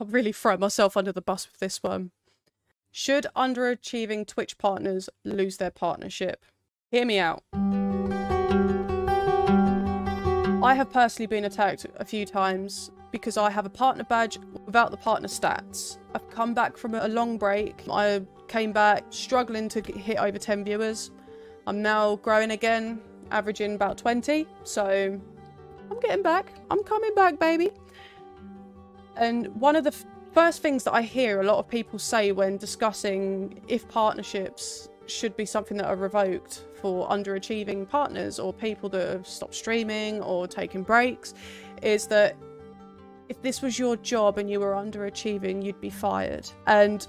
I'm really throwing myself under the bus with this one. Should underachieving Twitch partners lose their partnership? Hear me out. I have personally been attacked a few times because I have a partner badge without the partner stats. I've come back from a long break. I came back struggling to hit over 10 viewers. I'm now growing again, averaging about 20. So I'm getting back. I'm coming back, baby. And one of the first things that I hear a lot of people say when discussing if partnerships should be something that are revoked for underachieving partners or people that have stopped streaming or taking breaks is that if this was your job and you were underachieving, you'd be fired. And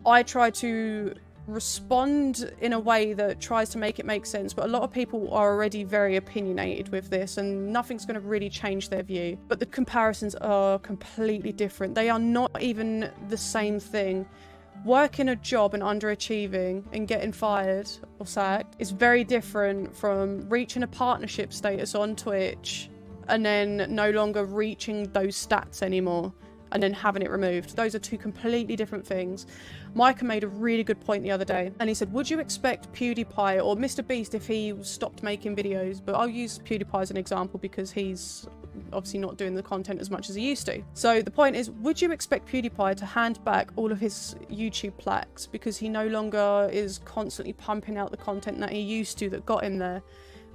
I try to respond in a way that tries to make it make sense, but a lot of people are already very opinionated with this and nothing's going to really change their view. But the comparisons are completely different. They are not even the same thing. Working a job and underachieving and getting fired or sacked is very different from reaching a partnership status on Twitch and then no longer reaching those stats anymore and then having it removed. Those are two completely different things. Micah made a really good point the other day, and he said, would you expect PewDiePie or Mr. Beast if he stopped making videos? But I'll use PewDiePie as an example because he's obviously not doing the content as much as he used to. So the point is, would you expect PewDiePie to hand back all of his YouTube plaques because he no longer is constantly pumping out the content that he used to that got him there?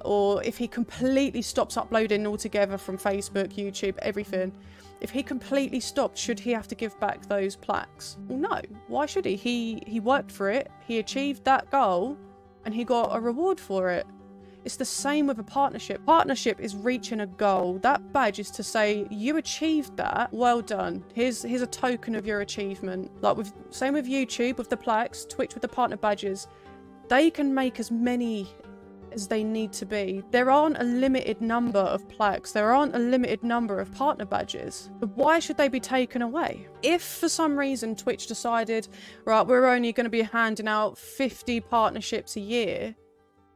Or if he completely stops uploading altogether from Facebook, YouTube, everything, if he completely stopped, should he have to give back those plaques? Well, no. Why should he? He worked for it, he achieved that goal, and he got a reward for it. It's the same with a partnership. Partnership is reaching a goal. That badge is to say, you achieved that, well done. Here's a token of your achievement. Like same with YouTube, with the plaques, Twitch with the partner badges. They can make as many as they need to be. There aren't a limited number of plaques. There aren't a limited number of partner badges. But why should they be taken away? If for some reason Twitch decided, right, we're only going to be handing out 50 partnerships a year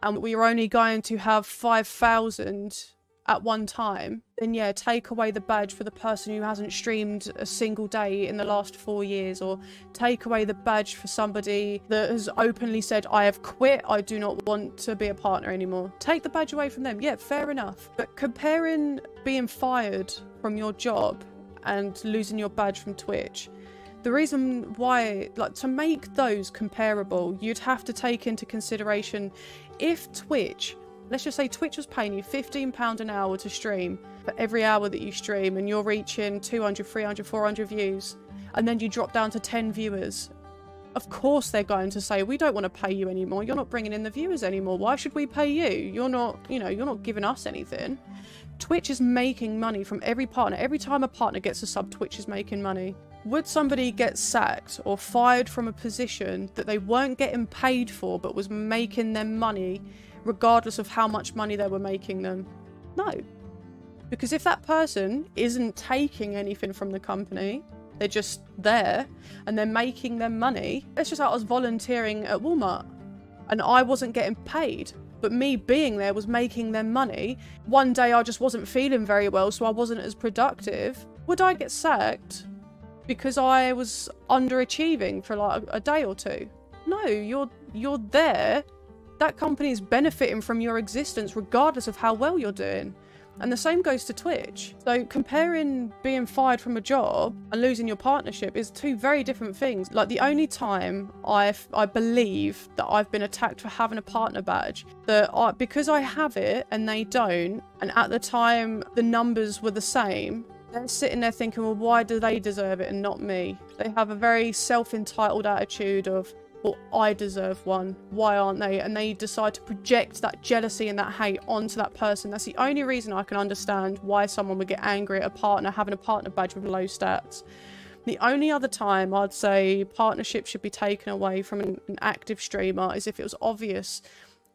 and we're only going to have 5,000 at one time, then yeah, take away the badge for the person who hasn't streamed a single day in the last 4 years, or take away the badge for somebody that has openly said, I have quit, I do not want to be a partner anymore. Take the badge away from them. Yeah, fair enough. But comparing being fired from your job and losing your badge from Twitch, the reason why, like, to make those comparable, you'd have to take into consideration if Twitch, let's just say Twitch was paying you £15 an hour to stream for every hour that you stream and you're reaching 200, 300, 400 views, and then you drop down to 10 viewers. Of course they're going to say, we don't want to pay you anymore. You're not bringing in the viewers anymore. Why should we pay you? You're not, you're not giving us anything. Twitch is making money from every partner. Every time a partner gets a sub, Twitch is making money. Would somebody get sacked or fired from a position that they weren't getting paid for but was making them money regardless of how much money they were making them? No. Because if that person isn't taking anything from the company, they're just there and they're making them money. It's just like I was volunteering at Walmart and I wasn't getting paid, but me being there was making them money. One day I just wasn't feeling very well, so I wasn't as productive. Would I get sacked because I was underachieving for like a day or two? No, you're there. That company is benefiting from your existence regardless of how well you're doing. And the same goes to Twitch. So comparing being fired from a job and losing your partnership is two very different things. Like, the only time I believe that I've been attacked for having a partner badge, that because I have it and they don't, and at the time the numbers were the same, they're sitting there thinking, well, why do they deserve it and not me? They have a very self-entitled attitude of, well, I deserve one, why aren't they? And they decide to project that jealousy and that hate onto that person. That's the only reason I can understand why someone would get angry at a partner having a partner badge with low stats. The only other time I'd say partnership should be taken away from an active streamer is if it was obvious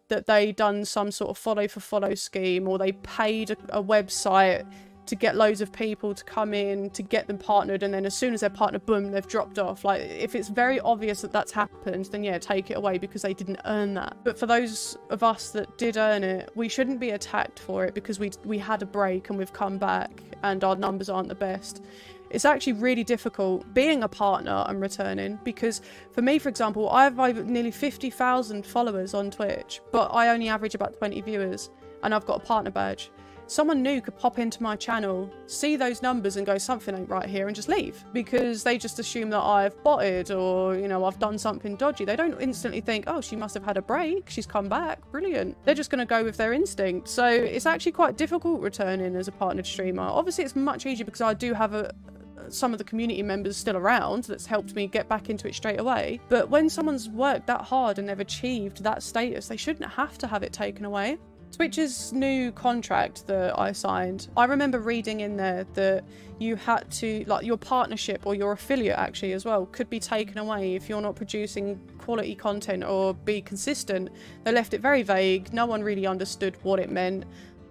that they done some sort of follow for follow scheme, or they paid a website to get loads of people to come in to get them partnered, and then as soon as they're partnered, boom, they've dropped off. Like, if it's very obvious that that's happened, then yeah, take it away because they didn't earn that. But for those of us that did earn it, we shouldn't be attacked for it because we had a break and we've come back and our numbers aren't the best. It's actually really difficult being a partner and returning, because for me, for example, I have over nearly 50,000 followers on Twitch, but I only average about 20 viewers, and I've got a partner badge. Someone new could pop into my channel, see those numbers and go, something ain't right here, and just leave, because they just assume that I've botted or, you know, I've done something dodgy. They don't instantly think, oh, she must have had a break, she's come back, brilliant. They're just going to go with their instinct. So it's actually quite difficult returning as a partnered streamer. Obviously it's much easier because I do have some of the community members still around that's helped me get back into it straight away. But when someone's worked that hard and they've achieved that status, they shouldn't have to have it taken away. Twitch's new contract that I signed, I remember reading in there that you had to, like, your partnership or your affiliate actually as well could be taken away if you're not producing quality content or be consistent. They left it very vague. No one really understood what it meant.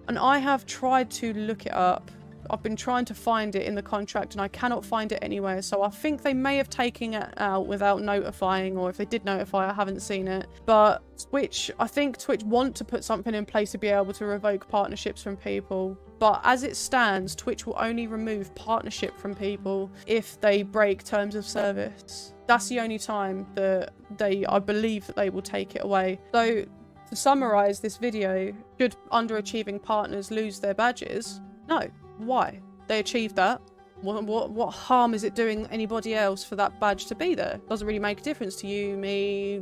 And I have tried to look it up. I've been trying to find it in the contract and I cannot find it anywhere. So I think they may have taken it out without notifying, or if they did notify, I haven't seen it. But Twitch, I think Twitch want to put something in place to be able to revoke partnerships from people. But as it stands, Twitch will only remove partnership from people if they break terms of service. That's the only time that I believe that they will take it away. So to summarize this video, should underachieving partners lose their badges? No. Why? They achieved that. What harm is it doing anybody else for that badge to be there? Doesn't really make a difference to you, me,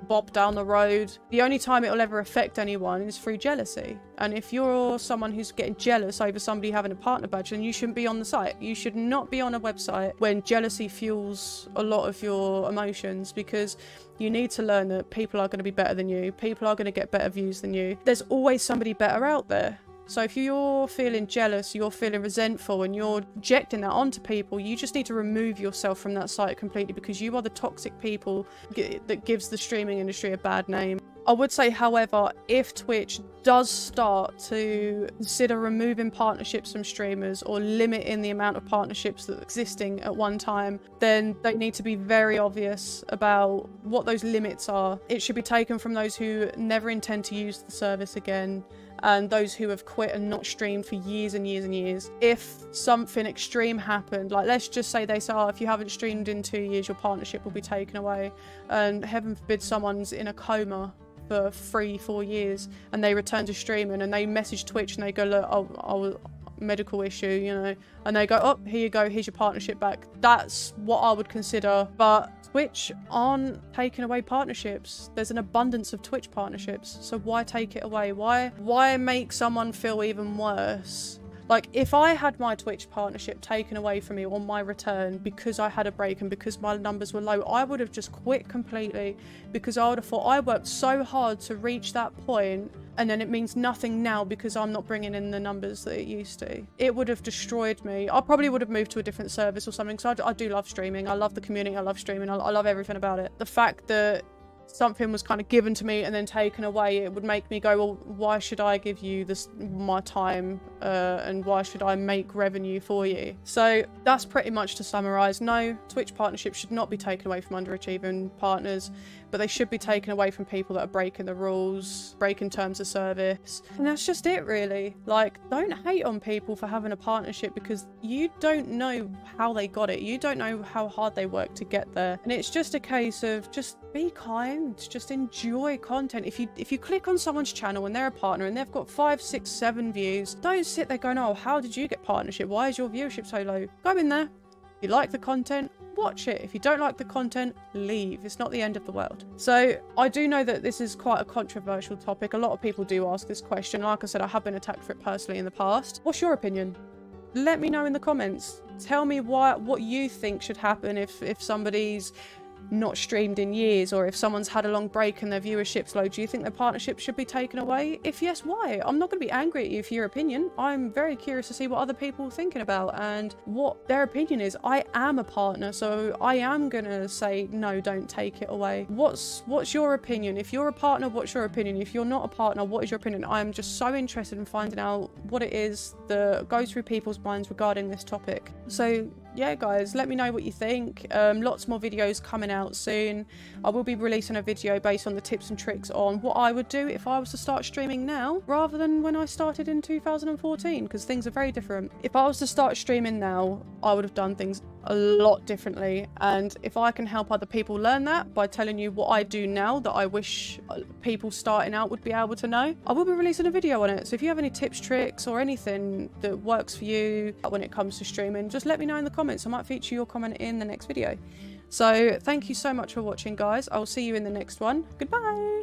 Bob down the road. The only time it will ever affect anyone is through jealousy. And if you're someone who's getting jealous over somebody having a partner badge, then you shouldn't be on the site. You should not be on a website when jealousy fuels a lot of your emotions, because you need to learn that people are going to be better than you. People are going to get better views than you. There's always somebody better out there. So if you're feeling jealous, you're feeling resentful, and you're projecting that onto people, you just need to remove yourself from that site completely, because you are the toxic people that gives the streaming industry a bad name. I would say, however, if Twitch does start to consider removing partnerships from streamers or limiting the amount of partnerships that are existing at one time, then they need to be very obvious about what those limits are. It should be taken from those who never intend to use the service again, and those who have quit and not streamed for years and years and years. If something extreme happened, like let's just say they say, oh, if you haven't streamed in 2 years, your partnership will be taken away, and heaven forbid someone's in a coma for 3-4 years and they return to streaming and they message Twitch and they go, look, oh, medical issue, you know, and they go, oh, here you go, here's your partnership back. That's what I would consider. But Twitch aren't taking away partnerships. There's an abundance of Twitch partnerships, so why take it away? Why make someone feel even worse? Like, if I had my Twitch partnership taken away from me on my return because I had a break and because my numbers were low, I would have just quit completely, because I would have thought I worked so hard to reach that point, and then it means nothing now because I'm not bringing in the numbers that it used to. It would have destroyed me. I probably would have moved to a different service or something, because I do love streaming. I love the community. I love streaming. I love everything about it. The fact that something was kind of given to me and then taken away, it would make me go, well, why should I give you my time and why should I make revenue for you? So that's pretty much to summarize. No, Twitch partnerships should not be taken away from underachieving partners, but they should be taken away from people that are breaking the rules, breaking terms of service. And that's just it, really. Like, don't hate on people for having a partnership, because you don't know how they got it. You don't know how hard they worked to get there. And it's just a case of just be kind, just enjoy content. If you click on someone's channel and they're a partner and they've got 5, 6, 7 views, don't sit there going, oh, how did you get partnership? Why is your viewership so low? Go in there. If you like the content, watch it. If you don't like the content, leave. It's not the end of the world. So I do know that this is quite a controversial topic. A lot of people do ask this question. Like I said, I have been attacked for it personally in the past. What's your opinion? Let me know in the comments. Tell me what you think should happen if somebody's not streamed in years, or if someone's had a long break and their viewership's low. Do you think their partnership should be taken away? If yes, why? I'm not going to be angry at you for your opinion. I'm very curious to see what other people are thinking about and what their opinion is. I am a partner, so I am going to say, no, don't take it away. What's your opinion? If you're a partner, what's your opinion? If you're not a partner, what is your opinion? I am just so interested in finding out what it is that goes through people's minds regarding this topic. So yeah, guys, let me know what you think. Lots more videos coming out soon. I will be releasing a video based on the tips and tricks on what I would do if I was to start streaming now rather than when I started in 2014, because things are very different. If I was to start streaming now, I would have done things a lot differently, and if I can help other people learn that by telling you what I do now that I wish people starting out would be able to know, I will be releasing a video on it. So if you have any tips, tricks or anything that works for you when it comes to streaming, just let me know in the comments. I might feature your comment in the next video. So thank you so much for watching, guys. I'll see you in the next one. Goodbye.